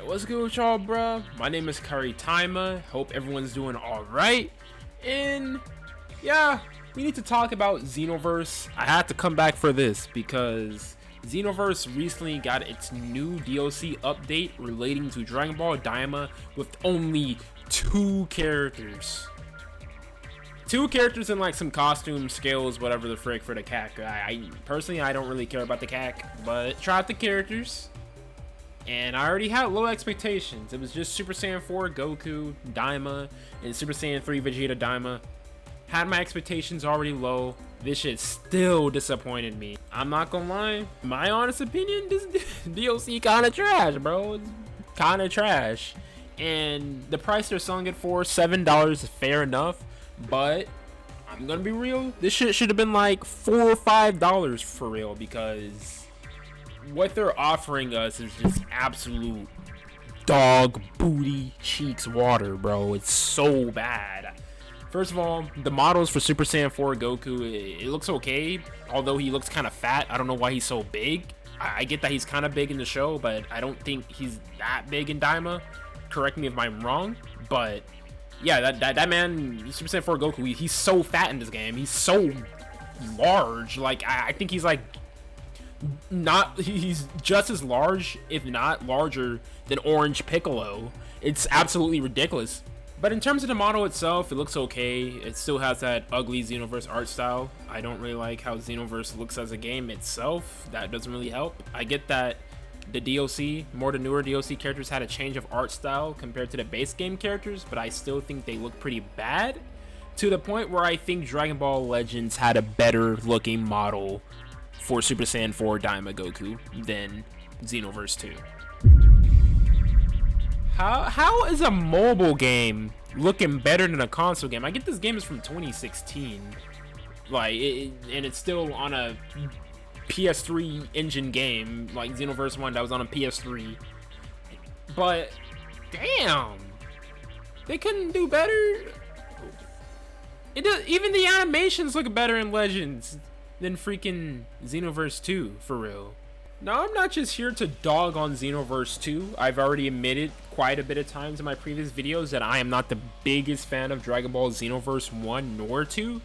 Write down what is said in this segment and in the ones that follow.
What's good with y'all, bruh? My name is Taima. Hope everyone's doing alright. And yeah, we need to talk about Xenoverse. I had to come back for this because Xenoverse recently got its new DLC update relating to Dragon Ball Daima with only 2 characters. 2 characters and like some costume skills, whatever the frick for the CAC. I personally, I don't really care about the CAC, but try out the characters. And I already had low expectations. It was just Super Saiyan 4 Goku, Daima, and Super Saiyan 3 Vegeta Daima. Had my expectations already low. This shit still disappointed me. I'm not gonna lie. My honest opinion, this DLC kinda trash, bro. It's kinda trash. And the price they're selling it for, $7, is fair enough. But I'm gonna be real. This shit should have been like $4 or $5 for real, because what they're offering us is just absolute dog booty cheeks water, bro. It's so bad. First of all, the models for Super Saiyan 4 Goku, it looks okay, although he looks kind of fat. I don't know why he's so big. I get that he's kind of big in the show, but I don't think he's that big in Daima. Correct me if I'm wrong, but yeah, that man, Super Saiyan 4 Goku, he's so fat in this game. He's so large. Like, I think he's like he's just as large, if not larger, than Orange Piccolo. It's absolutely ridiculous. But in terms of the model itself, it looks okay. It still has that ugly Xenoverse art style. I don't really like how Xenoverse looks as a game itself. That doesn't really help. I get that the DLC, more the newer DLC characters, had a change of art style compared to the base game characters, but I still think they look pretty bad, to the point where I think Dragon Ball Legends had a better looking model for Super Saiyan 4 Daima Goku than Xenoverse 2. How is a mobile game looking better than a console game? I get this game is from 2016, like, and it's still on a PS3 engine game, like Xenoverse 1 that was on a PS3. But damn, they couldn't do better. Even the animations look better in Legends than freaking Xenoverse 2, for real. Now, I'm not just here to dog on Xenoverse 2. I've already admitted quite a bit of times in my previous videos that I am not the biggest fan of Dragon Ball Xenoverse 1 nor 2,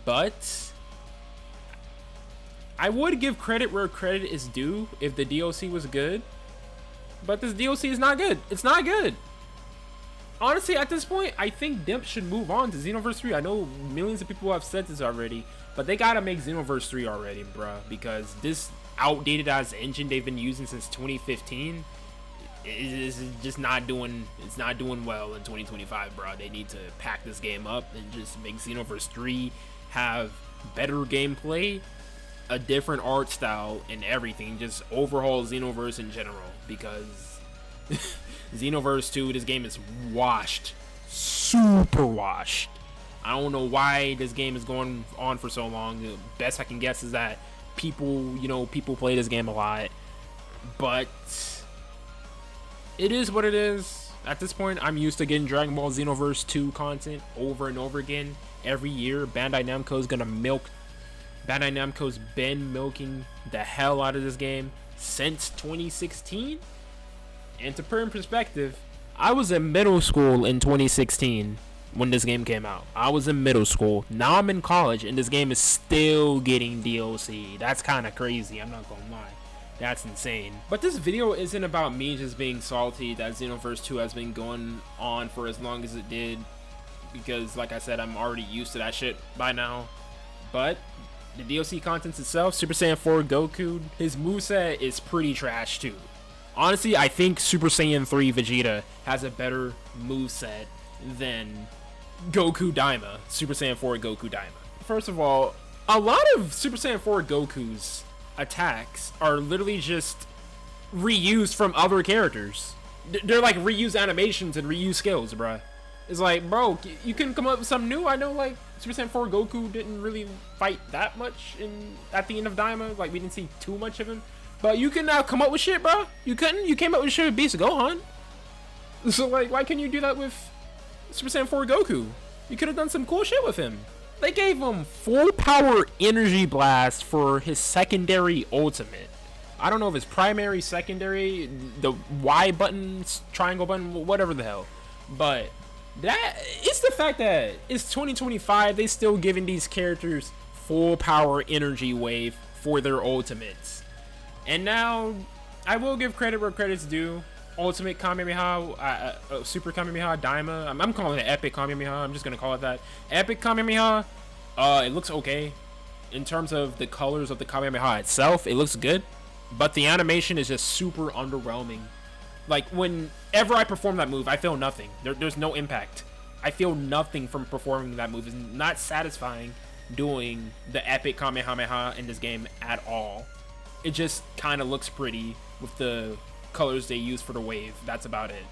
but I would give credit where credit is due if the DLC was good. But this DLC is not good. It's not good. Honestly, at this point, I think Dimp should move on to Xenoverse 3. I know millions of people have said this already, but they gotta make Xenoverse 3 already, bruh, because this outdated ass engine they've been using since 2015 is just not doing. It's not doing well in 2025, bro. They need to pack this game up and just make Xenoverse 3 have better gameplay, a different art style, and everything. Just overhaul Xenoverse in general, because Xenoverse 2, this game is washed, super washed. I don't know why this game is going on for so long. The best I can guess is that people play this game a lot, but it is what it is. At this point, I'm used to getting Dragon Ball Xenoverse 2 content over and over again every year. Bandai Namco's been milking the hell out of this game since 2016. And to put in perspective, I was in middle school in 2016 when this game came out. I was in middle school. Now I'm in college, and this game is still getting DLC. That's kind of crazy. I'm not gonna lie. That's insane. But this video isn't about me just being salty that Xenoverse 2 has been going on for as long as it did, because like I said, I'm already used to that shit by now. But the DLC content itself, Super Saiyan 4 Goku, his moveset is pretty trash too. Honestly, I think Super Saiyan 3 Vegeta has a better moveset than Goku Daima, Super Saiyan 4 Goku Daima. First of all, a lot of Super Saiyan 4 Goku's attacks are literally just reused from other characters. They're like reused animations and reused skills, bruh. It's like, bro, you can come up with something new. I know, like, Super Saiyan 4 Goku didn't really fight that much at the end of Daima. Like, we didn't see too much of him. But you can now come up with shit, bro. You couldn't? You came up with shit with Beast Gohan. So, like, why can't you do that with Super Saiyan 4 Goku? You could have done some cool shit with him. They gave him full power energy blast for his secondary ultimate. I don't know if it's primary, secondary, the Y button, triangle button, whatever the hell. But that it's the fact that it's 2025. They still giving these characters full power energy wave for their ultimates. And now I will give credit where credit's due. Ultimate Kamehameha, Super Kamehameha Daima. I'm calling it Epic Kamehameha. I'm just gonna call it that. Epic Kamehameha. It looks okay in terms of the colors of the Kamehameha itself. It looks good, but the animation is just super underwhelming. Like whenever I perform that move, I feel nothing. There's no impact. I feel nothing from performing that move. It's not satisfying doing the Epic Kamehameha in this game at all. It just kind of looks pretty with the colors they use for the wave. That's about it.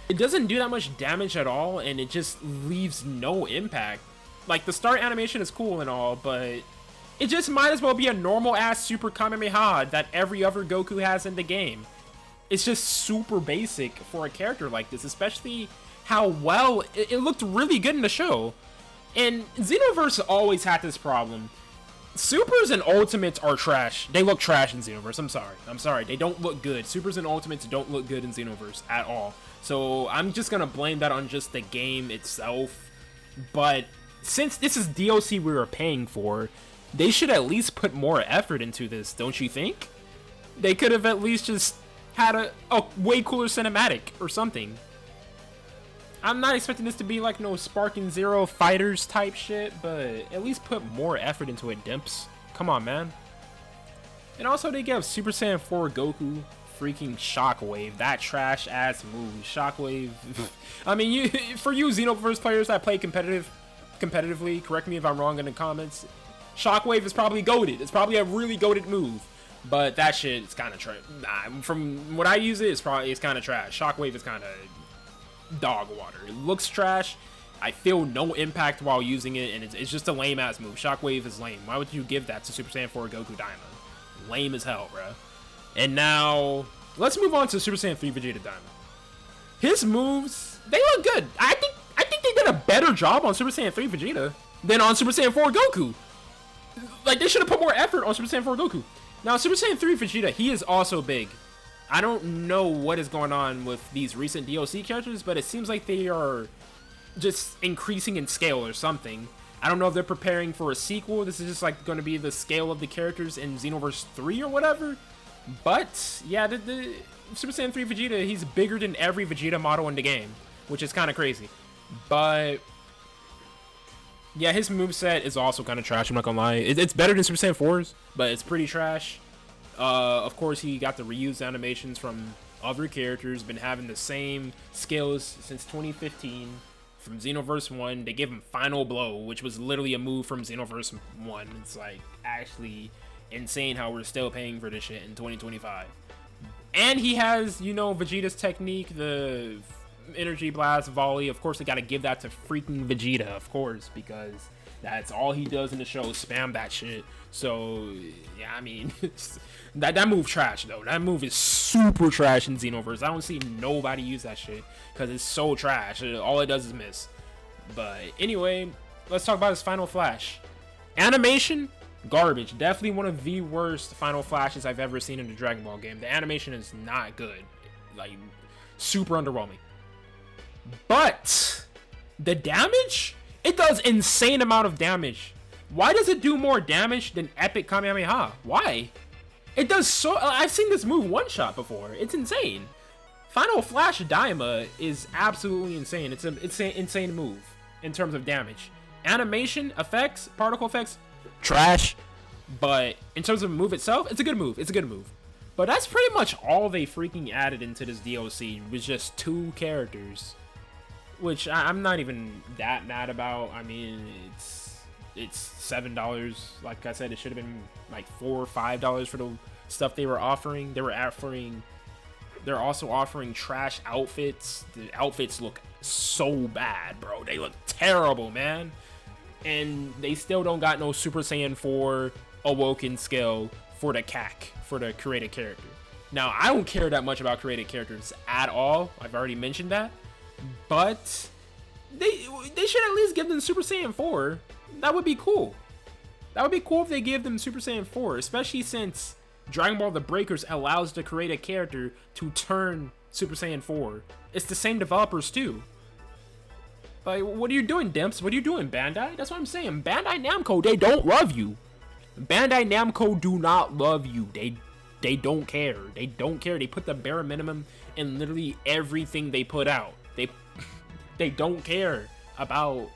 It doesn't do that much damage at all, and it just leaves no impact. Like, the start animation is cool and all, but it just might as well be a normal ass Super Kamehameha that every other Goku has in the game. It's just super basic for a character like this, especially how well it looked really good in the show. And Xenoverse always had this problem. Supers and Ultimates are trash. They look trash in Xenoverse. I'm sorry. They don't look good. Supers and Ultimates don't look good in Xenoverse at all. So I'm just gonna blame that on just the game itself. But since this is DLC we were paying for, they should at least put more effort into this, don't you think? They could have at least just had a way cooler cinematic or something. I'm not expecting this to be like no Sparking Zero Fighters type shit, but at least put more effort into it, Dimps. Come on, man. And also they gave Super Saiyan 4 Goku freaking Shockwave. That trash ass move. Shockwave. I mean, for you Xenoverse players that play competitively, correct me if I'm wrong in the comments. Shockwave is probably goated. It's probably a really goated move. But that shit is kind of trash. From what I use it's kind of trash. Shockwave is kind of dog water. It looks trash. I feel no impact while using it, and it's just a lame ass move. Shockwave is lame. Why would you give that to Super Saiyan 4 Goku Daima? Lame as hell, bro. And now let's move on to Super Saiyan 3 Vegeta Daima. His moves, they look good. I think they did a better job on Super Saiyan 3 Vegeta than on Super Saiyan 4 Goku. Like, they should have put more effort on Super Saiyan 4 Goku. Now, Super Saiyan 3 Vegeta, he is also big. I don't know what is going on with these recent DLC characters, but it seems like they are just increasing in scale or something. I don't know if they're preparing for a sequel. This is just like going to be the scale of the characters in Xenoverse 3 or whatever. But yeah, the Super Saiyan 3 Vegeta, he's bigger than every Vegeta model in the game, which is kind of crazy. But yeah, his moveset is also kind of trash, I'm not gonna lie. It's better than Super Saiyan 4's, but it's pretty trash. Of course, he got the reused animations from other characters, been having the same skills since 2015 from Xenoverse 1. They gave him Final Blow, which was literally a move from Xenoverse 1. It's like actually insane how we're still paying for this shit in 2025. And he has, you know, Vegeta's technique, the Energy Blast Volley. Of course, they gotta give that to freaking Vegeta, of course, because that's all he does in the show, spam that shit. So, yeah, I mean, that move trash, though. That move is super trash in Xenoverse. I don't see nobody use that shit because it's so trash. All it does is miss. But anyway, let's talk about his Final Flash. Animation, garbage. Definitely one of the worst Final Flashes I've ever seen in a Dragon Ball game. The animation is not good. Like, super underwhelming. But the damage? It does insane amount of damage. Why does it do more damage than Epic Kamehameha? Why? It does so... I've seen this move one shot before. It's insane. Final Flash Daima is absolutely insane. It's an insane move in terms of damage. Animation, effects, particle effects, trash. But in terms of the move itself, it's a good move. It's a good move. But that's pretty much all they freaking added into this DLC, was just 2 characters. Which I'm not even that mad about. I mean, it's $7. Like I said, it should have been like $4 or $5 for the stuff they were offering. They're also offering trash outfits. The outfits look so bad, bro. They look terrible, man. And they still don't got no Super Saiyan 4 Awoken skill for the CAC, for the created character. Now, I don't care that much about created characters at all. I've already mentioned that. But they should at least give them Super Saiyan 4. That would be cool. That would be cool if they give them Super Saiyan 4, especially since Dragon Ball The Breakers allows to create a character to turn Super Saiyan 4. It's the same developers too. Like, what are you doing, Dimps? What are you doing, Bandai? That's what I'm saying. Bandai Namco, they don't love you. Bandai Namco do not love you. They don't care. They don't care. They put the bare minimum in literally everything they put out. They don't care about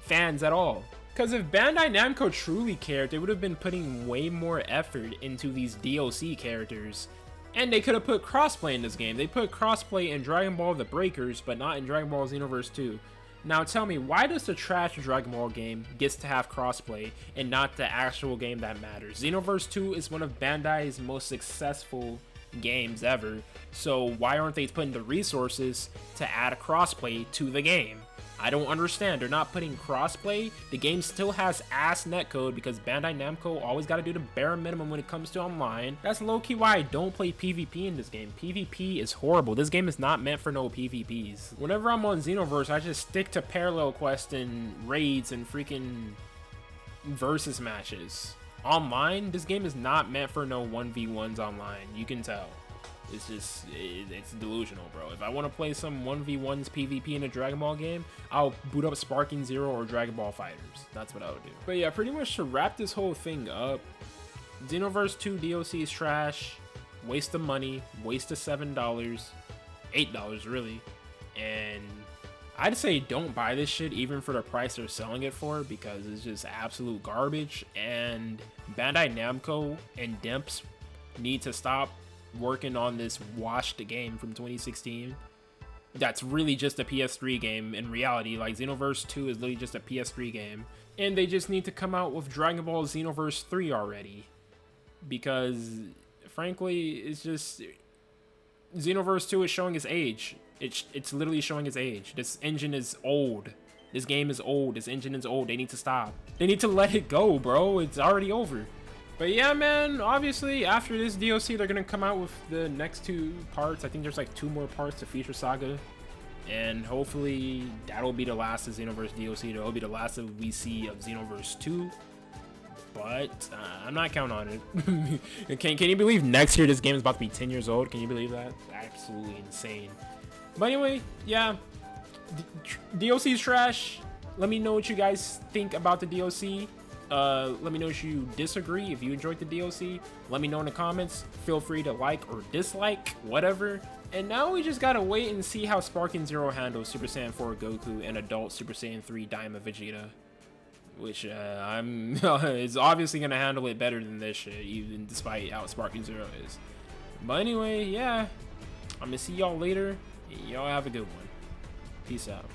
fans at all. Because if Bandai Namco truly cared, they would have been putting way more effort into these DLC characters. And they could have put crossplay in this game. They put crossplay in Dragon Ball The Breakers, but not in Dragon Ball Xenoverse 2. Now tell me, why does the trash Dragon Ball game gets to have crossplay and not the actual game that matters? Xenoverse 2 is one of Bandai's most successful games ever, so why aren't they putting the resources to add a crossplay to the game? I don't understand. They're not putting crossplay. The game still has ass netcode because Bandai Namco always got to do the bare minimum when it comes to online. That's low-key why I don't play PvP in this game. PvP is horrible. This game is not meant for no PvPs. Whenever I'm on Xenoverse, I just stick to parallel quests and raids and freaking versus matches. Online, this game is not meant for no 1v1s online. You can tell. It's just, it's delusional, bro. If I want to play some 1v1s PvP in a Dragon Ball game, I'll boot up Sparking Zero or Dragon Ball Fighters. That's what I would do. But yeah, pretty much to wrap this whole thing up, Xenoverse 2 DLC is trash, waste of money, waste of $7, $8 really, and I'd say don't buy this shit even for the price they're selling it for because it's just absolute garbage, and Bandai Namco and Dimps need to stop working on this washed game from 2016 that's really just a PS3 game in reality. Like, Xenoverse 2 is literally just a PS3 game, and they just need to come out with Dragon Ball Xenoverse 3 already, because frankly it's just Xenoverse 2 is showing its age. It's literally showing its age. This engine is old. This game is old. This engine is old. They need to stop. They need to let it go, bro. It's already over. But yeah, man, obviously, after this DLC, they're going to come out with the next 2 parts. I think there's like 2 more parts to Future Saga. And hopefully, that'll be the last of Xenoverse DLC. That'll be the last that we see of Xenoverse 2. But I'm not counting on it. Can you believe next year this game is about to be 10 years old? Can you believe that? Absolutely insane. But anyway, yeah. DLC is trash. Let me know what you guys think about the DLC. Let me know if you disagree, if you enjoyed the DLC. Let me know in the comments. Feel free to like or dislike, whatever. And now we just gotta wait and see how Sparking Zero handles Super Saiyan 4 Goku and adult Super Saiyan 3 Diamond Vegeta. Which, it's obviously gonna handle it better than this shit, even despite how Sparking Zero is. But anyway, yeah. I'm gonna see y'all later. Y'all have a good one. Peace out.